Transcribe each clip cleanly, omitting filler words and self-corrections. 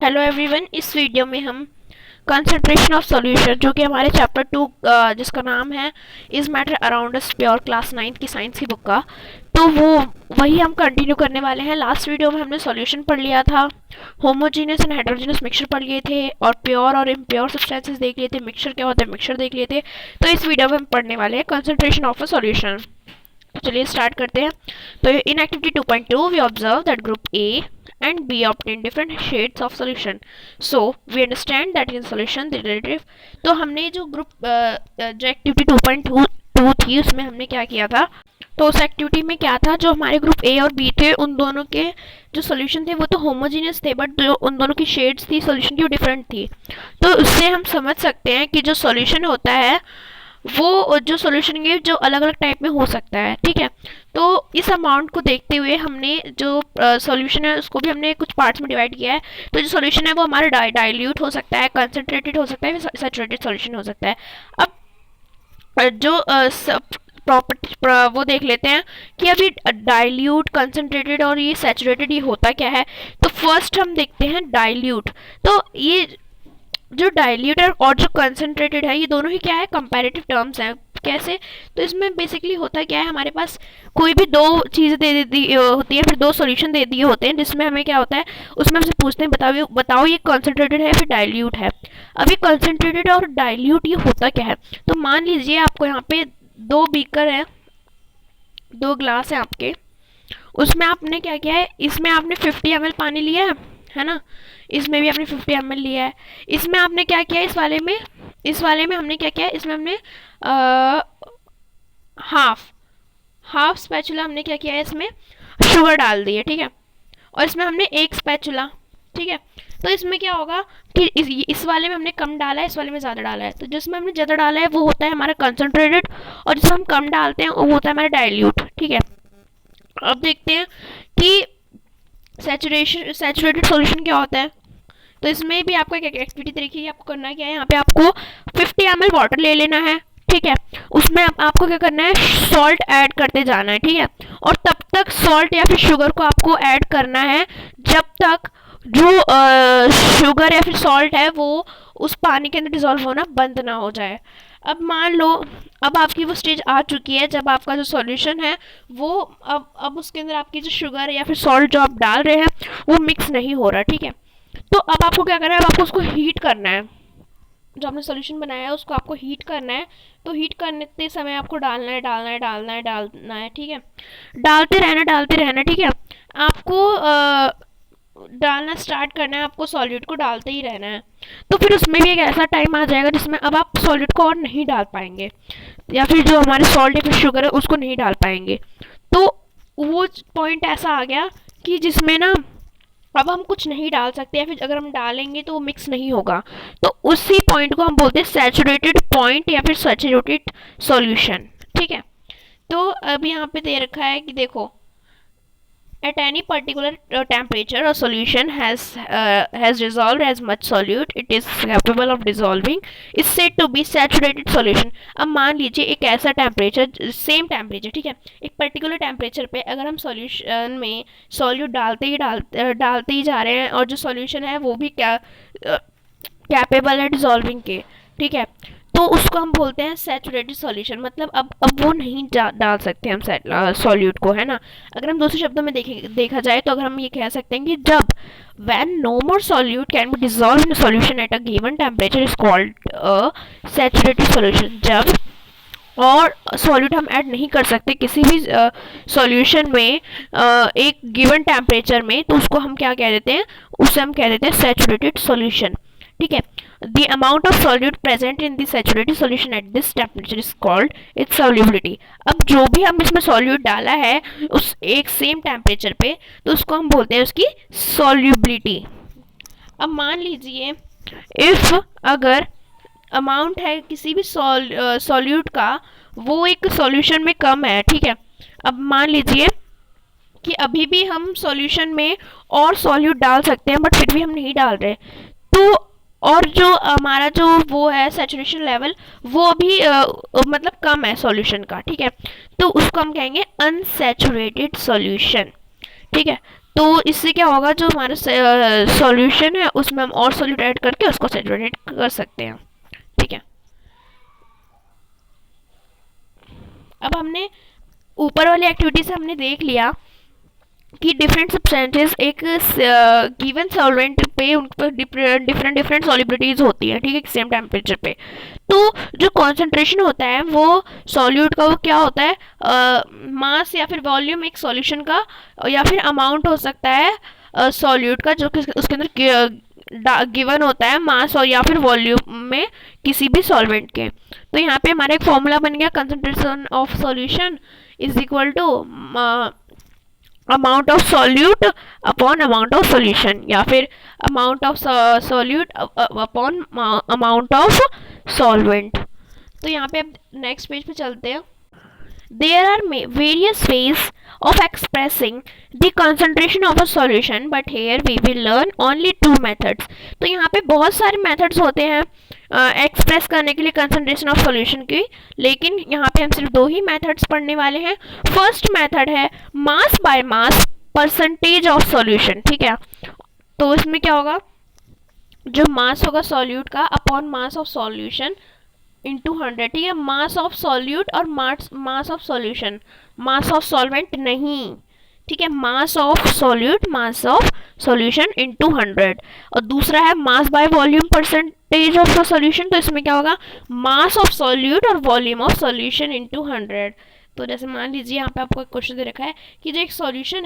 Hello everyone, इस video में हम कंसंट्रेशन ऑफ सॉल्यूशन जो कि हमारे चैप्टर 2 जिसका नाम है is matter around us pure class 9 की साइंस की बुक का, तो वही हम कंटिन्यू करने वाले हैं। लास्ट वीडियो में हमने सॉल्यूशन पढ़ लिया था, होमोजीनियस एंड हेटेरोजीनियस मिक्सचर पढ़ लिए थे और प्योर और इम्प्योर सब्सटेंसेस देख लिए थे, मिक्सचर क्या होता है मिक्सचर देख लिए थे। तो इस वीडियो में हम पढ़ने वाले हैं कंसंट्रेशन ऑफ अ सॉल्यूशन। चलिए स्टार्ट करते हैं। तो इन activity 2.2 we observe that group A and B obtain different shades of solution. So we understand that in solution the relative, तो हमने जो ग्रुप जो एक्टिविटी 2.2 थी उसमें हमने क्या किया था, तो उस एक्टिविटी में क्या था, जो हमारे ग्रुप ए और बी थे उन दोनों के जो सोल्यूशन थे वो तो होमोजीनियस थे, बट जो उन दोनों की शेड्स थी सोल्यूशन की वो डिफरेंट थी। तो उससे हम समझ सकते हैं कि जो सोल्यूशन होता है वो जो सोल्यूशन के जो अलग अलग टाइप में हो सकता है। ठीक है, तो इस अमाउंट को देखते हुए हमने जो सॉल्यूशन है उसको भी हमने कुछ पार्ट्स में डिवाइड किया है। तो जो सॉल्यूशन है वो हमारा डाइल्यूट हो सकता है, कंसनट्रेटेड हो सकता है, सैचुरेटेड सॉल्यूशन हो सकता है। अब जो प्रॉपर्टी वो देख लेते हैं कि अभी डाइल्यूट, कंसनट्रेटेड और ये सैचुरेटेड ये होता क्या है। तो फर्स्ट हम देखते हैं डाइल्यूट। तो ये जो डाइल्यूट और जो कंसनट्रेटेड है ये दोनों ही क्या है, कंपैरेटिव टर्म्स हैं। कैसे, तो इसमें बेसिकली होता क्या है, हमारे पास कोई भी दो चीज़ें दे दी होती है, फिर दो सॉल्यूशन दे दिए होते हैं, जिसमें हमें क्या होता है उसमें हमसे पूछते हैं बताओ ये कंसनट्रेटेड है फिर डाइल्यूट है। अब ये कंसनट्रेटेड और डाइल्यूट ये होता क्या है। तो मान लीजिए आपको यहाँ पे दो बीकर है, दो ग्लास है आपके, उसमें आपने क्या किया है, इसमें आपने 50 ml पानी लिया है ना, इसमें भी आपने 50 ml लिया है। इसमें आपने क्या किया, इस वाले में हमने क्या किया, इसमें हमने हाफ स्पैचुला हमने क्या किया है, इसमें शुगर डाल दी है। ठीक है, और इसमें हमने एक स्पैचुला। ठीक है, तो इसमें क्या होगा कि इस वाले में हमने कम डाला है, इस वाले में ज़्यादा डाला है। तो जिसमें हमने ज़्यादा डाला है वो होता है हमारा कंसनट्रेटेड, और जिसमें हम कम डालते हैं वो होता है हमारा डाइल्यूट। ठीक है, अब देखते हैं कि सैचुरेटेड सॉल्यूशन क्या होता है। तो इसमें भी आपको एक एक्टिविटी तरीके की आपको करना क्या है, यहाँ पे आपको 50 ml वाटर ले लेना है। ठीक है, उसमें आपको क्या करना है, सॉल्ट ऐड करते जाना है। ठीक है, और तब तक सॉल्ट या फिर शुगर को आपको ऐड करना है जब तक जो शुगर या फिर सॉल्ट है वो उस पानी के अंदर डिजोल्व होना बंद ना हो जाए। अब मान लो अब आपकी वो स्टेज आ चुकी है जब आपका जो सॉल्यूशन है वो अब उसके अंदर आपकी जो शुगर या फिर सॉल्ट जो आप डाल रहे हैं वो मिक्स नहीं हो रहा। ठीक है, तो अब आपको क्या करना है, अब आपको उसको हीट करना है। जो आपने सॉल्यूशन बनाया है उसको आपको हीट करना है। तो हीट करने समय आपको डालना है। ठीक है, डालते रहना। ठीक है, आपको डालना स्टार्ट करना है, आपको सॉल्यूट को डालते ही रहना है। तो फिर उसमें भी एक ऐसा टाइम आ जाएगा जिसमें अब आप सॉल्यूट को और नहीं डाल पाएंगे, या फिर जो हमारे सॉल्ट या फिर शुगर है उसको नहीं डाल पाएंगे। तो वो पॉइंट ऐसा आ गया कि जिसमें ना अब हम कुछ नहीं डाल सकते, या फिर अगर हम डालेंगे तो वो मिक्स नहीं होगा। तो उसी पॉइंट को हम बोलते हैं सैचुरेटेड पॉइंट या फिर सैचुरेटेड सॉल्यूशन। ठीक है, तो अब यहाँ पे दे रखा है कि देखो, at any particular temperature a solution has dissolved as much solute it is capable of dissolving is said to be saturated solution। अब मान लीजिए एक ऐसा टेम्परेचर, सेम टेम्परेचर, ठीक है, एक पर्टिकुलर टेम्परेचर पे अगर हम सॉल्यूशन में सॉल्यूट डालते ही जा रहे हैं और जो सॉल्यूशन है वो भी क्या कैपेबल है डिजॉल्विंग के। ठीक है, तो उसको हम बोलते हैं सैचुरेटेड सॉल्यूशन। मतलब अब वो नहीं डाल सकते हम सॉल्यूट को, है ना। अगर हम दूसरे शब्दों में देखा जाए तो अगर हम ये कह सकते हैं कि जब when no more solute can be dissolved in a solution at a given temperature is called a saturated solution। जब और सॉल्यूट हम ऐड नहीं कर सकते किसी भी सॉल्यूशन में एक गिवन टेम्परेचर में, तो उसको हम क्या कह देते हैं, उसे हम कह देते हैं सैचुरेटेड सॉल्यूशन। ठीक है, the amount of solute present in the saturated solution at this temperature is called its solubility। अब जो भी हम इसमें सॉल्यूट डाला है उस एक सेम टेम्परेचर पे, तो उसको हम बोलते हैं उसकी solubility। अब मान लीजिए इफ अगर अमाउंट है किसी भी सॉल्यूट का वो एक सॉल्यूशन में कम है। ठीक है, अब मान लीजिए कि अभी भी हम सॉल्यूशन में और सॉल्यूट डाल सकते हैं बट फिर भी हम नहीं डाल रहे, तो और जो हमारा जो वो है सैचुरेशन लेवल वो अभी मतलब कम है सॉल्यूशन का। ठीक है, तो उसको हम कहेंगे अनसैचुरेटेड सॉल्यूशन। ठीक है, तो इससे क्या होगा, जो हमारा सॉल्यूशन है उसमें हम और सॉल्यूट ऐड करके उसको सैचुरेट कर सकते हैं। ठीक है, अब हमने ऊपर वाली एक्टिविटी से हमने देख लिया कि डिफरेंट सब्सटेंसेस एक गिवन सॉल्वेंट पे उन पर डिफरेंट डिफरेंट सॉल्युबिलिटीज होती है, ठीक है, सेम टेम्परेचर पे। तो जो कॉन्सेंट्रेशन होता है वो सॉल्यूट का, वो क्या होता है, मास या फिर वॉल्यूम एक सॉल्यूशन का, या फिर अमाउंट हो सकता है सॉल्यूट का जो कि उसके अंदर गिवन होता है मास और या फिर वॉल्यूम में किसी भी सॉल्वेंट के। तो यहाँ पे हमारा एक फॉर्मूला बन गया, concentration of solution is equal to amount of solute upon amount of solution, या फिर amount of solute upon amount of solvent. तो यहाँ पे अब नेक्स्ट पेज पे चलते हैं। There are various ways of expressing the concentration of a solution, but here we will learn only two methods. तो यहाँ पे बहुत सारे methods होते हैं एक्सप्रेस करने के लिए कंसंट्रेशन ऑफ सॉल्यूशन की, लेकिन यहाँ पे हम सिर्फ दो ही मेथड्स पढ़ने वाले हैं। फर्स्ट मेथड है mass by mass percentage of solution, ठीक है। तो इसमें क्या होगा, जो मास होगा सॉल्यूट का upon mass of solution into 100, ठीक है। मास ऑफ सॉल्यूट और mass of solution, mass of solvent नहीं, ठीक है, mass of solute mass of solution into 100। और दूसरा है mass by volume percentage of solution, तो इसमें क्या होगा, मास ऑफ सॉल्यूट और वॉल्यूम ऑफ सॉल्यूशन इंटू 100। तो जैसे मान लीजिए यहाँ पे आपको एक क्वेश्चन दे रखा है कि जो एक सॉल्यूशन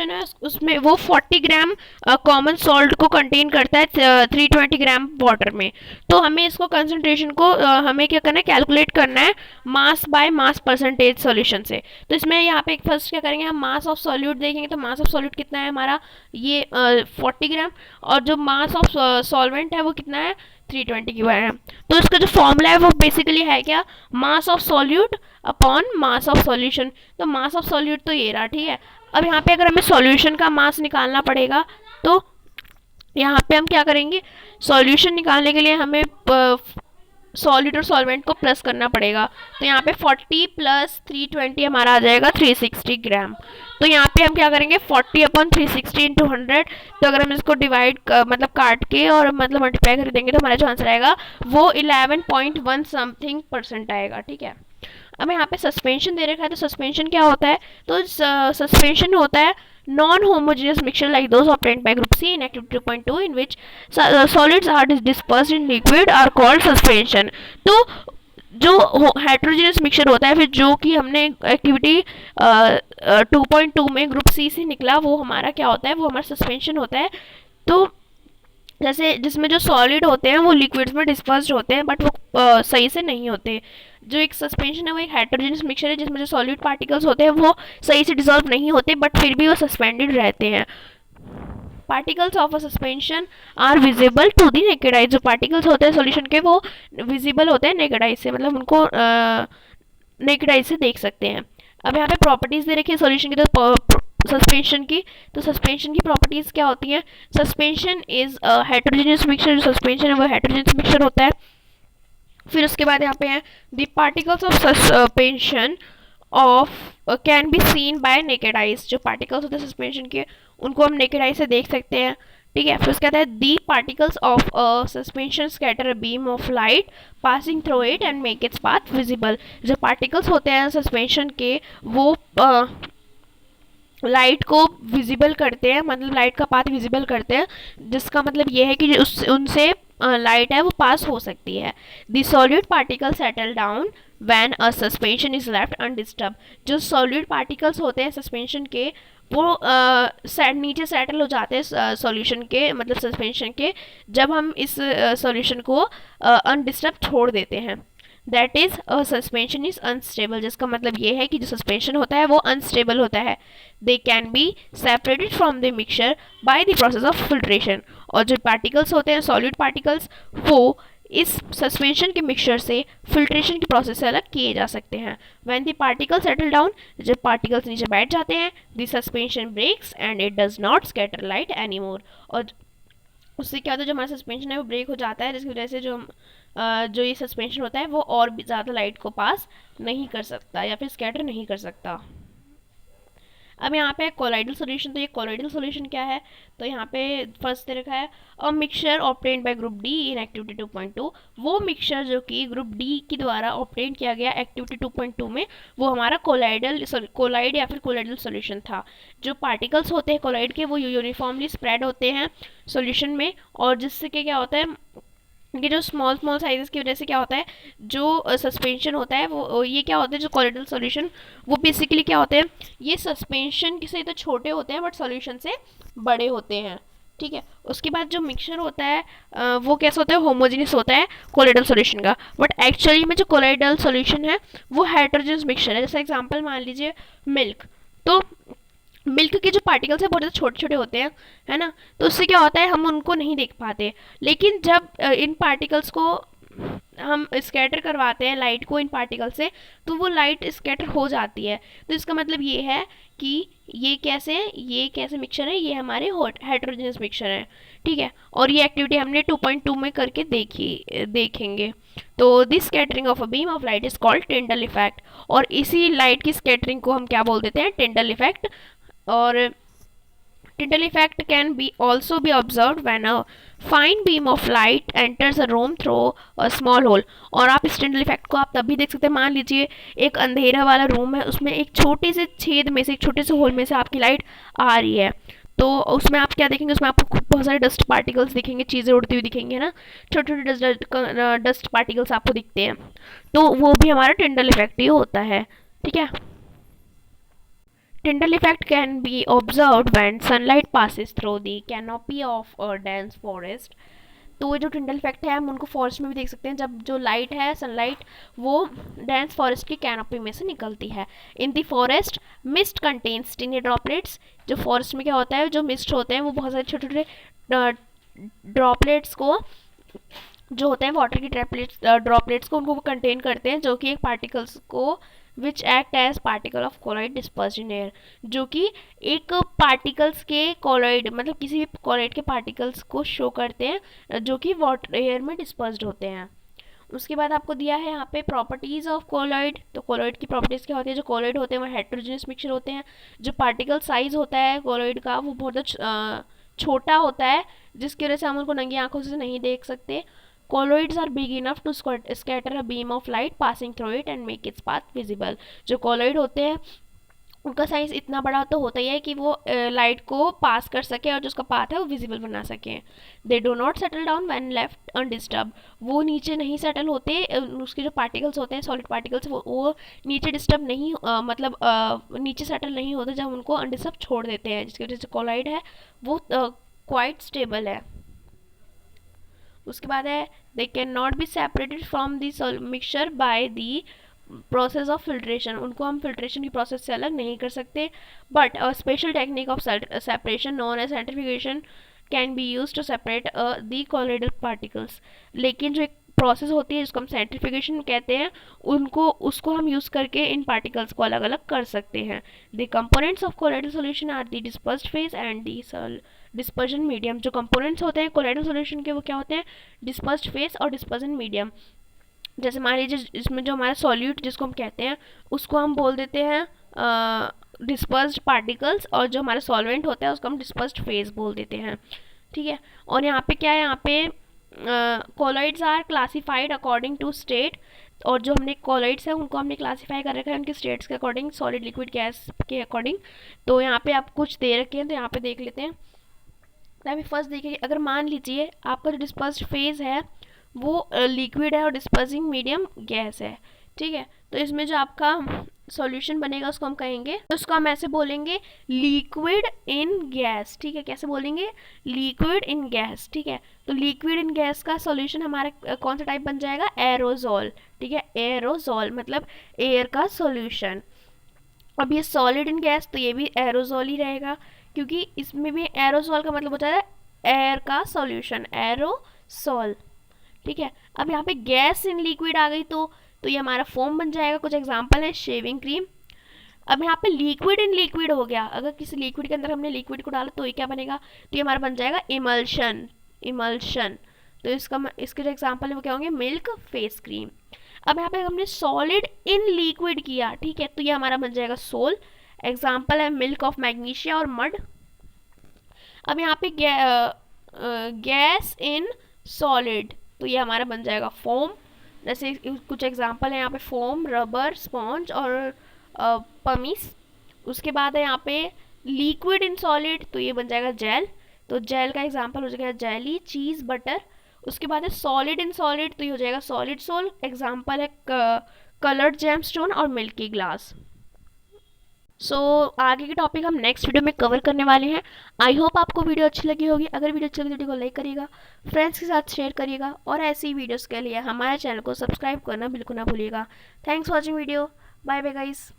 है उसमें वो 40 ग्राम कॉमन सॉल्ट को कंटेन करता है 320 ग्राम वाटर में। तो हमें इसको कंसंट्रेशन को हमें क्या करना है, कैलकुलेट करना है mass by mass percentage solution से। तो इसमें यहाँ पे फर्स्ट क्या करेंगे, हम मास ऑफ सॉल्यूट देखेंगे। तो मास ऑफ सॉल्यूट कितना है हमारा, ये 40 ग्राम, और जो मास ऑफ सॉल्वेंट है वो कितना है, 320 की है। तो इसका जो फॉर्मूला है वो बेसिकली है क्या, mass of solute upon mass of solution. तो मास ऑफ सॉल्यूट तो ये रहा, ठीक है। अब यहाँ पे अगर हमें सॉल्यूशन का मास निकालना पड़ेगा तो यहाँ पे हम क्या करेंगे, सॉल्यूशन निकालने के लिए हमें सॉल्यूट और सॉल्वेंट को प्लस करना पड़ेगा। तो यहाँ पे 40 प्लस 320 हमारा आ जाएगा 360 ग्राम। तो यहाँ पे हम क्या करेंगे, 40 अपॉन 360 इंटू 100। तो अगर हम इसको डिवाइड मतलब काट के और मतलब मल्टीप्लाई कर देंगे तो हमारा जो आंसर आएगा वो 11.1 समथिंग % आएगा, ठीक है। अब यहाँ पे सस्पेंशन दे रखा है, तो सस्पेंशन क्या होता है, तो सस्पेंशन होता है non homogeneous mixture like those obtained by group C in activity 2.2 in which solids are dispersed in liquid are called suspension। तो जो हेट्रोजेनियस मिक्सचर होता है, फिर जो कि हमने एक्टिविटी 2.2 में ग्रुप सी से निकला, वो हमारा क्या होता है, वो हमारा सस्पेंशन होता है। तो जैसे जिसमें जो सॉलिड होते हैं वो लिक्विड्स में डिस्पर्स्ड होते हैं, बट वो सही से नहीं होते। जो एक सस्पेंशन है वो एक हेट्रोजेनियस मिक्सचर है जिसमें जो सॉलिड पार्टिकल्स होते हैं वो सही से डिसॉल्व नहीं होते, बट फिर भी वो सस्पेंडेड रहते हैं। Particles of a suspension are visible to the naked eye. जो पार्टिकल्स होते हैं सॉल्यूशन के वो विजिबल होते हैं नेकेड आई से, मतलब उनको नेकेड आई से देख सकते हैं। अब यहाँ पे प्रॉपर्टीज दे रखी है सॉल्यूशन की, तो सस्पेंशन की, तो सस्पेंशन की प्रॉपर्टीज क्या होती हैं, सस्पेंशन इज हेट्रोजेनियस मिक्सचर। जो सस्पेंशन है वो हेट्रोजेनियस मिक्सचर होता है। फिर उसके बाद यहाँ पे है the particles of suspension of can be seen bye naked eyes. जो पार्टिकल्स होते हैं सस्पेंशन के उनको हम नेकेड आई से देख सकते हैं, ठीक है। फिर उसके बाद है the particles of suspension scatter a beam of light passing through it and make its path visible. जो पार्टिकल्स होते हैं सस्पेंशन के वो लाइट को विजिबल करते हैं, मतलब लाइट का पाथ विजिबल करते हैं, जिसका मतलब ये है कि उनसे लाइट है वो पास हो सकती है। The solid particle settle down when a suspension is left undisturb. जो सॉलिड पार्टिकल्स होते हैं सस्पेंशन के वो नीचे सेटल हो जाते हैं सॉल्यूशन के, मतलब सस्पेंशन के, जब हम इस सॉल्यूशन को अनडिस्टर्ब छोड़ देते हैं। That is suspension is unstable, जिसका मतलब ये है कि जो सस्पेंशन होता है वो अनस्टेबल होता है। They can be separated from the mixture by the process of filtration. और जो पार्टिकल्स होते हैं सॉलिड पार्टिकल्स वो इस सस्पेंशन के मिक्सचर से फिल्ट्रेशन की प्रोसेस से अलग किए जा सकते हैं। When the particle settle down, जब पार्टिकल्स नीचे बैठ जाते हैं, the suspension breaks and it does not scatter light any more. और उससे क्या होता है, जो हमारा सस्पेंशन है वो ब्रेक हो जाता है, जिसकी वजह से जो ये सस्पेंशन होता है वो और भी ज़्यादा लाइट को पास नहीं कर सकता या फिर स्कैटर नहीं कर सकता। अब यहाँ पे कोलाइडल सॉल्यूशन, तो ये कोलाइडल सॉल्यूशन क्या है, तो यहाँ पे फर्स्ट दे रखा है a mixture obtained by group D in activity 2.2। वो मिक्सचर जो कि ग्रुप डी के द्वारा ऑब्टेन किया गया एक्टिविटी 2.2 में, वो हमारा कोलाइड या फिर कोलाइडल सॉल्यूशन था। जो पार्टिकल्स होते हैं कोलाइड के, वो यूनिफॉर्मली स्प्रेड होते हैं सॉल्यूशन में, और जिससे कि क्या होता है कि जो स्मॉल स्मॉल साइजेस की वजह से क्या होता है, जो सस्पेंशन होता है वो ये क्या होता है, जो कोलाइडल सॉल्यूशन वो बेसिकली क्या होते हैं, ये सस्पेंशन से तो छोटे होते हैं बट सॉल्यूशन से बड़े होते हैं। ठीक है, उसके बाद जो मिक्सचर होता है वो कैसा होता है, होमोजेनियस होता है कोलाइडल सॉल्यूशन का, बट एक्चुअली में जो कोलाइडल सॉल्यूशन है वो हेटेरोजेनस मिक्सचर है। जैसे एग्जांपल मान लीजिए मिल्क, तो मिल्क के जो पार्टिकल्स है बहुत ज़्यादा छोटे छोटे होते हैं, है ना, तो उससे क्या होता है हम उनको नहीं देख पाते। लेकिन जब इन पार्टिकल्स को हम स्कैटर करवाते हैं लाइट को इन पार्टिकल से, तो वो लाइट स्कैटर हो जाती है। तो इसका मतलब ये है कि ये कैसे मिक्सचर है, ये हमारे हेटेरोजेनस मिक्सचर है। ठीक है, और ये एक्टिविटी हमने 2.2 में करके देखेंगे। तो this scattering of a beam of light is called Tyndall effect, और इसी लाइट की स्कैटरिंग को हम क्या बोल देते हैं, टिंडल इफेक्ट। और Tyndall effect can be also be observed when a fine beam of light enters a room through a small hole। और आप इस Tyndall effect को आप तब भी देख सकते हैं, मान लीजिए एक अंधेरा वाला रूम है, उसमें एक छोटे से छेद में से, एक छोटे से होल में से आपकी लाइट आ रही है, तो उसमें आप क्या देखेंगे, उसमें आपको बहुत सारे डस्ट पार्टिकल्स दिखेंगे, चीज़ें उड़ती हुई दिखेंगी, है ना, छोटे छोटे डस्ट पार्टिकल्स आपको दिखते हैं, तो वो भी हमारा Tyndall इफेक्ट ही होता है। ठीक है, Tyndall effect can be observed when sunlight passes through the canopy of a dense forest। तो ये जो Tyndall effect है हम उनको फॉरेस्ट में भी देख सकते हैं, जब जो लाइट है सनलाइट वो डेंस फॉरेस्ट की कैनोपी में से निकलती है। In the forest mist contains tiny droplets. जो फॉरेस्ट में क्या होता है, जो मिस्ट होते हैं वो बहुत सारे छोटे छोटे ड्रॉपलेट्स को, जो होते हैं वाटर की ड्रॉपलेट्स को, उनको कंटेन करते हैं, जो कि एक पार्टिकल्स को which act as particle of colloid dispersed in air, जो कि एक पार्टिकल्स के कोलॉइड मतलब किसी भी कोलॉइड के पार्टिकल्स को शो करते हैं जो कि वाटर एयर में डिस्पर्स्ड होते हैं। उसके बाद आपको दिया है यहाँ पे प्रॉपर्टीज़ ऑफ कोलॉइड। तो कोलॉइड की प्रॉपर्टीज़ क्या होती है, जो कोलॉइड होते हैं वो हेटेरोजेनस मिक्सचर होते हैं। जो पार्टिकल साइज होता है कोलॉइड का वो बहुत छोटा होता है, जिसकी वजह से हम उनको नंगी आंखों से नहीं देख सकते। Colloids are big enough to scatter a beam of light passing through it and make its path visible। जो colloid होते हैं उनका साइज इतना बड़ा तो होता ही है कि वो लाइट को पास कर सके और जो उसका पाथ है वो विजिबल बना सके। They do not settle down when left undisturb. वो नीचे नहीं सेटल होते, उसके जो पार्टिकल्स होते हैं सॉलिड पार्टिकल्स वो नीचे डिस्टर्ब नहीं नीचे सेटल नहीं होते जब उनको अनडिस्टर्ब छोड़ देते हैं, जिसकी वजह से कोलॉइड है वो क्वाइट स्टेबल है। उसके बाद है they can not be separated from the mixture by the process of filtration. उनको हम फिल्ट्रेशन की प्रोसेस से अलग नहीं कर सकते, but a special technique of separation known as centrifugation can be use to separate the colloidal particles. लेकिन जो एक प्रोसेस होती है जिसको हम सेंट्रीफ्यूगेशन कहते हैं, उसको हम यूज़ करके इन पार्टिकल्स को अलग अलग कर सकते हैं। The components of colloidal solution are the dispersed phase and the dispersion medium. जो कंपोनेंट्स होते हैं कोलॉइडल सॉल्यूशन के वो क्या होते हैं, डिस्पर्स्ड फेज और डिस्पर्जन मीडियम। जैसे मान लीजिए इसमें जो हमारा सॉल्यूट जिसको हम कहते हैं उसको हम बोल देते हैं डिस्पर्स्ड पार्टिकल्स, और जो हमारा सॉल्वेंट होता है उसको हम डिस्पर्स्ड फेज बोल देते हैं। ठीक है, और यहाँ पे क्या है, यहाँ पे colloids are classified according to state. और जो हमने कोलॉइड्स हैं उनको हमने क्लासीफाई कर रखा है उनके स्टेट्स के अकॉर्डिंग, सॉलिड लिक्विड गैस के अकॉर्डिंग। तो यहाँ पे आप कुछ दे रखे हैं तो यहाँ पे देख लेते हैं। तो अभी फर्स्ट देखिए, अगर मान लीजिए आपका जो डिस्पर्स्ड फेज है वो लिक्विड है और डिस्पर्सिंग मीडियम गैस है। ठीक है, तो इसमें जो आपका सॉल्यूशन बनेगा उसको हम कहेंगे, तो उसको हम ऐसे बोलेंगे लिक्विड इन गैस। ठीक है, कैसे बोलेंगे, लिक्विड इन गैस। ठीक है, तो लिक्विड इन गैस का सॉल्यूशन हमारा कौन सा टाइप बन जाएगा, एरोजोल। ठीक है, एरोजोल मतलब एयर का सॉल्यूशन। अब ये सॉलिड इन गैस तो ये भी एरोजोल ही रहेगा, क्योंकि इसमें भी एरोसोल का मतलब होता है एयर का सॉल्यूशन, एरोसोल। ठीक है, अब यहाँ पे गैस इन लिक्विड आ गई तो ये हमारा फोम बन जाएगा। कुछ एग्जांपल है शेविंग क्रीम। अब यहाँ पे लिक्विड इन लिक्विड हो गया, अगर किसी लिक्विड के अंदर हमने लिक्विड को डाला तो ये क्या बनेगा, तो ये हमारा बन जाएगा इमल्शन। इमल्शन तो इसके जो एग्जाम्पल है वो क्या होंगे, मिल्क फेस क्रीम। अब यहाँ पे हमने सॉलिड इन लिक्विड किया, ठीक है, तो ये हमारा बन जाएगा सोल। एग्जाम्पल है मिल्क ऑफ मैग्नीशिया और मड। अब यहाँ पे गैस इन सॉलिड, तो ये हमारा बन जाएगा फोम। जैसे कुछ एग्जांपल है यहाँ पे फोम, रबर, स्पॉन्ज और पमीस। उसके बाद है यहाँ पे लिक्विड इन सॉलिड, तो ये बन जाएगा जेल। तो जेल का एग्जांपल हो जाएगा जेली, चीज़, बटर। उसके बाद है सॉलिड इन सॉलिड, तो ये हो जाएगा सॉलिड सोल। एग्जांपल है कलर्ड जेमस्टोन और मिल्की ग्लास। आगे के टॉपिक हम नेक्स्ट वीडियो में कवर करने वाले हैं। आई होप आपको वीडियो अच्छी लगी होगी। अगर वीडियो अच्छी लगी तो वीडियो को लाइक करिएगा, फ्रेंड्स के साथ शेयर करिएगा और ऐसी वीडियोस के लिए हमारे चैनल को सब्सक्राइब करना बिल्कुल ना भूलिएगा। Thanks for watching video. Bye bye guys.